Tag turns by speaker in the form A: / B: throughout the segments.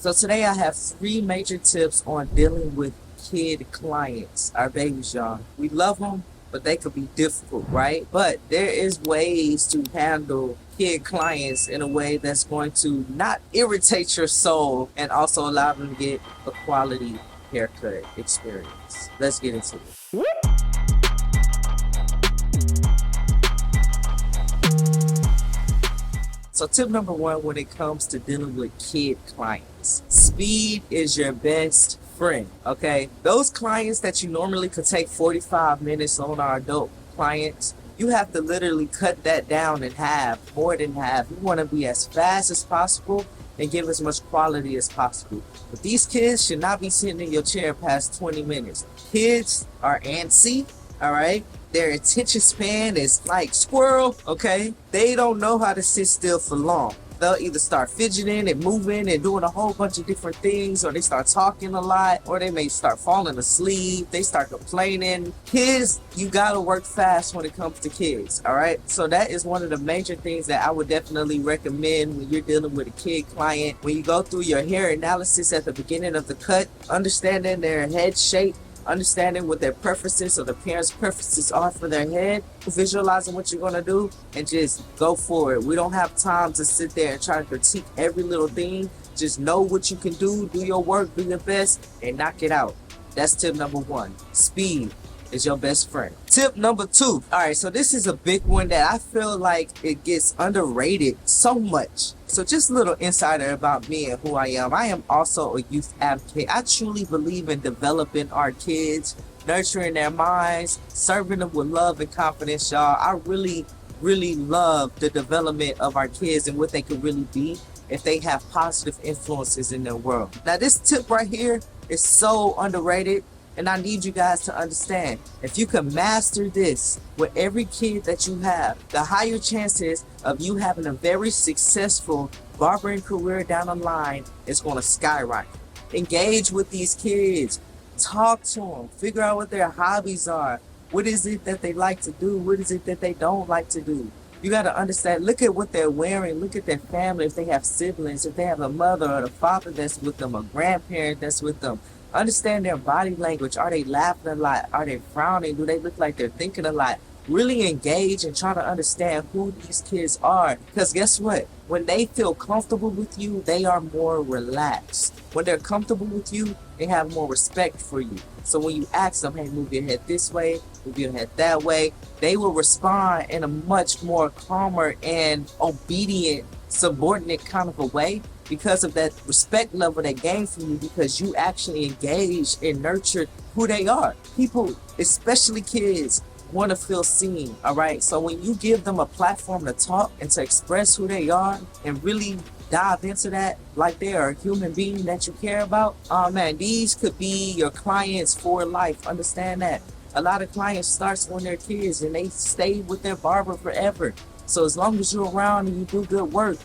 A: So today I have three major tips on dealing with kid clients, our babies, y'all. We love them, but they could be difficult, right? But there is ways to handle kid clients in a way that's going to not irritate your soul and also allow them to get a quality haircut experience. Let's get into it. So tip number one when it comes to dealing with kid clients, speed is your best friend, okay? Those clients that you normally could take 45 minutes on our adult clients, you have to literally cut that down in half, more than half. You want to be as fast as possible and give as much quality as possible. But these kids should not be sitting in your chair past 20 minutes. Kids are antsy, all right? Their attention span is like squirrel, okay? They don't know how to sit still for long. They'll either start fidgeting and moving and doing a whole bunch of different things, or they start talking a lot, or they may start falling asleep. They start complaining. Kids, you gotta work fast when it comes to kids, all right? So that is one of the major things that I would definitely recommend when you're dealing with a kid client. When you go through your hair analysis at the beginning of the cut, understanding their head shape, understanding what their preferences or the parents' preferences are for their head, visualizing what you're going to do, and just go for it. We don't have time to sit there and try to critique every little thing. Just know what you can do your work, do your best, and knock it out. That's tip number one. Speed is your best friend. Tip number two. All right, so this is a big one that I feel like it gets underrated so much. So just a little insider about me and who I am. I am also a youth advocate. I truly believe in developing our kids, nurturing their minds, serving them with love and confidence, y'all. I really, really love the development of our kids and what they could really be if they have positive influences in their world. Now, this tip right here is so underrated. And I need you guys to understand, if you can master this with every kid that you have, the higher chances of you having a very successful barbering career down the line is going to skyrocket. Engage with these kids. Talk to them. Figure out what their hobbies are. What is it that they like to do? What is it that they don't like to do? You got to understand, look at what they're wearing. Look at their family, if they have siblings, if they have a mother or a father that's with them, a grandparent that's with them. Understand their body language. Are they laughing a lot? Are they frowning? Do they look like they're thinking a lot? Really engage and try to understand who these kids are. Because guess what? When they feel comfortable with you, they are more relaxed. When they're comfortable with you, they have more respect for you. So when you ask them, hey, move your head this way, move your head that way, they will respond in a much more calmer and obedient, subordinate kind of a way, because of that respect level they gain from you, because you actually engage and nurture who they are. People, especially kids, want to feel seen, all right? So when you give them a platform to talk and to express who they are and really dive into that like they are a human being that you care about, oh man, these could be your clients for life. Understand that. A lot of clients starts when they're kids and they stay with their barber forever. So as long as you're around and you do good work,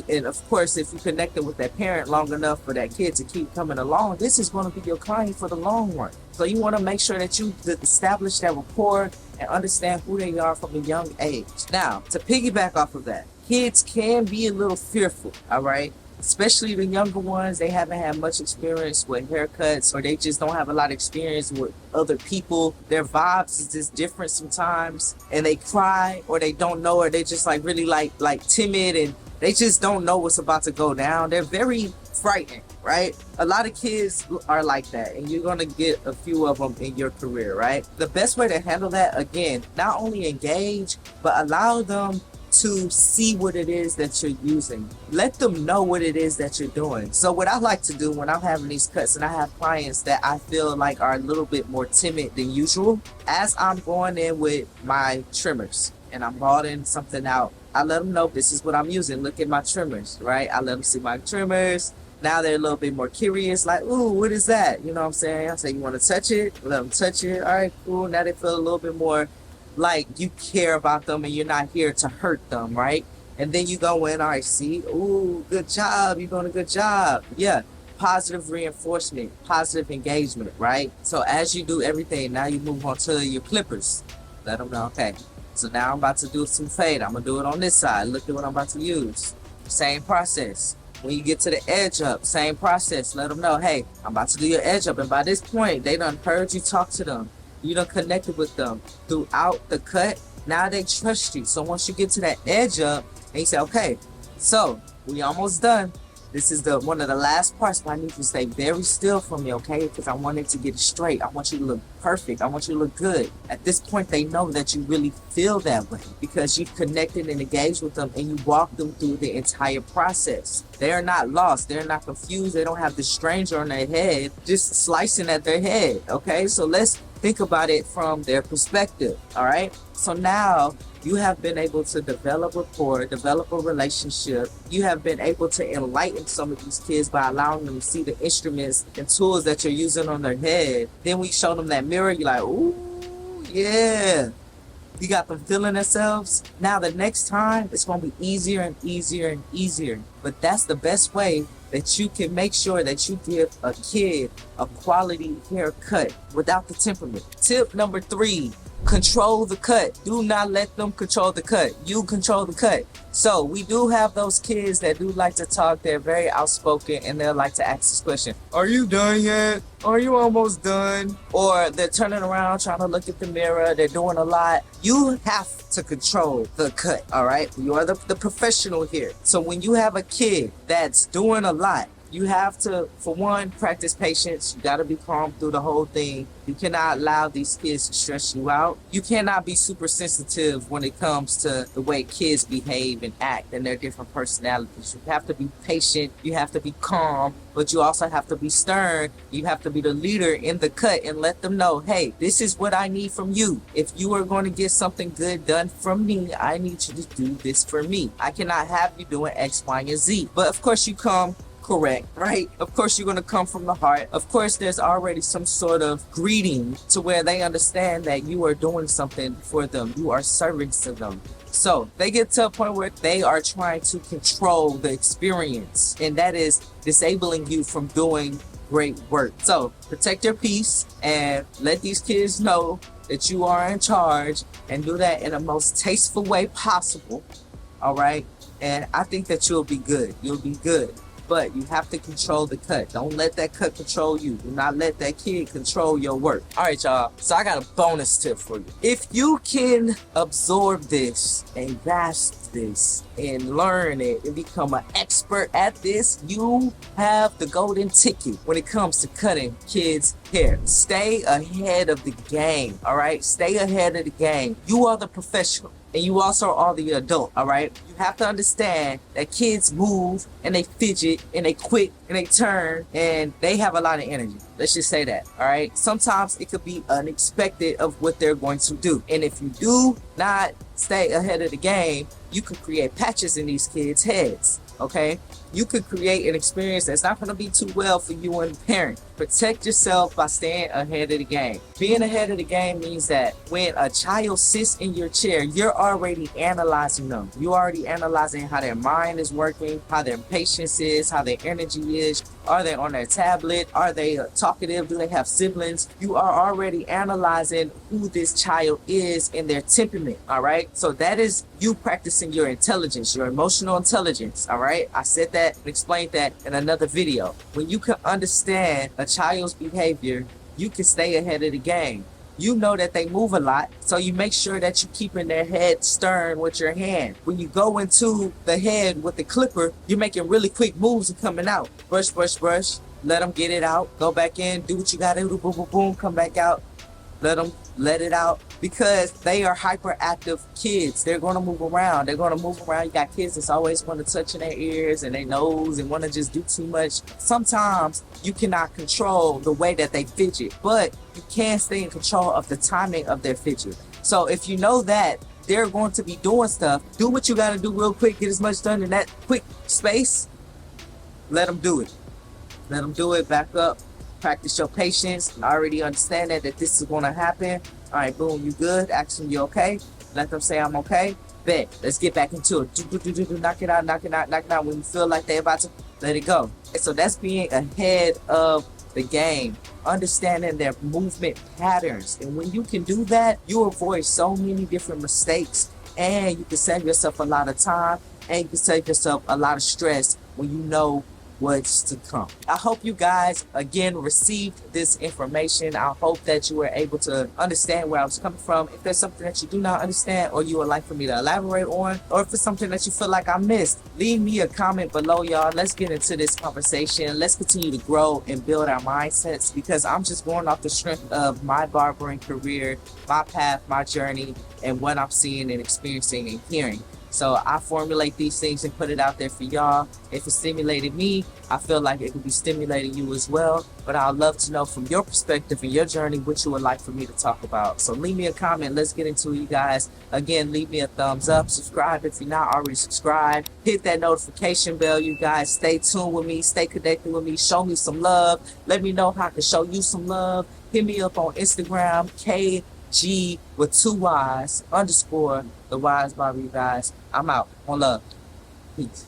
A: and of course, if you connected with that parent long enough for that kid to keep coming along, this is going to be your client for the long run. So you want to make sure that you establish that rapport and understand who they are from a young age. Now, to piggyback off of that, kids can be a little fearful, all right? Especially the younger ones, they haven't had much experience with haircuts, or they just don't have a lot of experience with other people. Their vibes is just different sometimes, and they cry, or they don't know, or they just like really like timid, and they just don't know what's about to go down. They're very frightened, right? A lot of kids are like that, and you're gonna get a few of them in your career, right? The best way to handle that, again, not only engage, but allow them to see what it is that you're using. Let them know what it is that you're doing. So what I like to do when I'm having these cuts and I have clients that I feel like are a little bit more timid than usual, as I'm going in with my trimmers and I'm balling something out, I let them know this is what I'm using. Look at my trimmers, right? I let them see my trimmers. Now they're a little bit more curious, like, ooh, what is that? You know what I'm saying? I say, you want to touch it? Let them touch it. All right, cool. Now they feel a little bit more like you care about them and you're not here to hurt them, right? And then you go in, all right, see, ooh, good job, you're doing a good job. Yeah, positive reinforcement, positive engagement, right? So as you do everything, now you move on to your clippers. Let them know, okay, so now I'm about to do some fade. I'm gonna do it on this side. Look at what I'm about to use. Same process. When you get to the edge up, same process. Let them know, hey, I'm about to do your edge up. And by this point, they done heard you talk to them. You done connected with them throughout the cut. Now they trust you. So once you get to that edge up, and you say, okay, so we almost done. This is one of the last parts, but I need you to stay very still for me, okay? Because I want it to get straight. I want you to look perfect. I want you to look good. At this point, they know that you really feel that way because you've connected and engaged with them and you walk them through the entire process. They are not lost. They're not confused. They don't have this stranger on their head just slicing at their head, okay? So let's think about it from their perspective, all right? So now you have been able to develop rapport, develop a relationship. You have been able to enlighten some of these kids by allowing them to see the instruments and tools that you're using on their head. Then we show them that mirror, you're like, ooh, yeah. You got them feeling themselves. Now the next time, it's going to be easier and easier and easier. But that's the best way that you can make sure that you give a kid a quality haircut without the temperament. Tip number 3. Control the cut. Do not let them control the cut. You control the cut. So we do have those kids that do like to talk. They're very outspoken and they'll like to ask this question. Are you done yet? Are you almost done? Or they're turning around trying to look at the mirror. They're doing a lot. You have to control the cut, all right? You are the professional here. So when you have a kid that's doing a lot, you have to, for one, practice patience. You got to be calm through the whole thing. You cannot allow these kids to stress you out. You cannot be super sensitive when it comes to the way kids behave and act and their different personalities. You have to be patient. You have to be calm, but you also have to be stern. You have to be the leader in the cut and let them know, hey, this is what I need from you. If you are going to get something good done from me, I need you to do this for me. I cannot have you doing X, Y, and Z. But of course you come correct, right? Of course you're going to come from the heart. Of course there's already some sort of greeting to where they understand that you are doing something for them. You are serving to them. So they get to a point where they are trying to control the experience, and that is disabling you from doing great work. So protect your peace and let these kids know that you are in charge, and do that in the most tasteful way possible. All right. And I think that you'll be good. You'll be good. But you have to control the cut. Don't let that cut control you. Do not let that kid control your work. All right, y'all. So I got a bonus tip for you. If you can absorb this and grasp this and learn it and become an expert at this, you have the golden ticket when it comes to cutting kids' hair. Stay ahead of the game, all right? Stay ahead of the game. You are the professional. And you also are the adult, all right? You have to understand that kids move and they fidget and they quick and they turn and they have a lot of energy. Let's just say that, all right? Sometimes it could be unexpected of what they're going to do. And if you do not stay ahead of the game, you could create patches in these kids' heads, okay? You could create an experience that's not going to be too well for you and the parent. Protect yourself by staying ahead of the game. Being ahead of the game means that when a child sits in your chair, you're already analyzing them. You're already analyzing how their mind is working, how their patience is, how their energy is. Are they on their tablet? Are they talkative? Do they have siblings? You are already analyzing who this child is and their temperament, all right? So that is you practicing your intelligence, your emotional intelligence, all right? I said that and explained that in another video. When you can understand a child's behavior, you can stay ahead of the game. You know that they move a lot, so you make sure that you're keeping their head stern with your hand. When you go into the head with the clipper, you're making really quick moves and coming out. Brush, brush, brush. Let them get it out. Go back in, do what you gotta do, boom, boom, boom, come back out. Let it out, because they are hyperactive kids. They're going to move around. You got kids that's always want to touch in their ears and their nose and want to just do too much. Sometimes you cannot control the way that they fidget, but you can stay in control of the timing of their fidget. So if you know that they're going to be doing stuff, do what you got to do real quick, get as much done in that quick space. Let them do it. Let them do it. Back up. Practice your patience. Already understand that this is going to happen. All right, boom, you good? Ask them, you okay? Let them say, I'm okay. Bet. Let's get back into it. Knock it out, knock it out, knock it out. When you feel like they're about to, let it go. And so that's being ahead of the game. Understanding their movement patterns. And when you can do that, you avoid so many different mistakes. And you can save yourself a lot of time. And you can save yourself a lot of stress when you know what's to come. I hope you guys again received this information. I hope that you were able to understand where I was coming from. If there's something that you do not understand or you would like for me to elaborate on, or if it's something that you feel like I missed, leave me a comment below, y'all. Let's get into this conversation. Let's continue to grow and build our mindsets, because I'm just going off the strength of my barbering career, my path, my journey, and what I'm seeing and experiencing and hearing. So I formulate these things and put it out there for y'all. If it stimulated me, I feel like it could be stimulating you as well. But I'd love to know from your perspective and your journey what you would like for me to talk about. So leave me a comment. Let's get into it, you guys. Again, leave me a thumbs up. Subscribe if you're not already subscribed. Hit that notification bell, you guys. Stay tuned with me. Stay connected with me. Show me some love. Let me know how I can show you some love. Hit me up on Instagram, KG with 2 Y's _ the Wise Barber, you guys. I'm out. On love. Peace.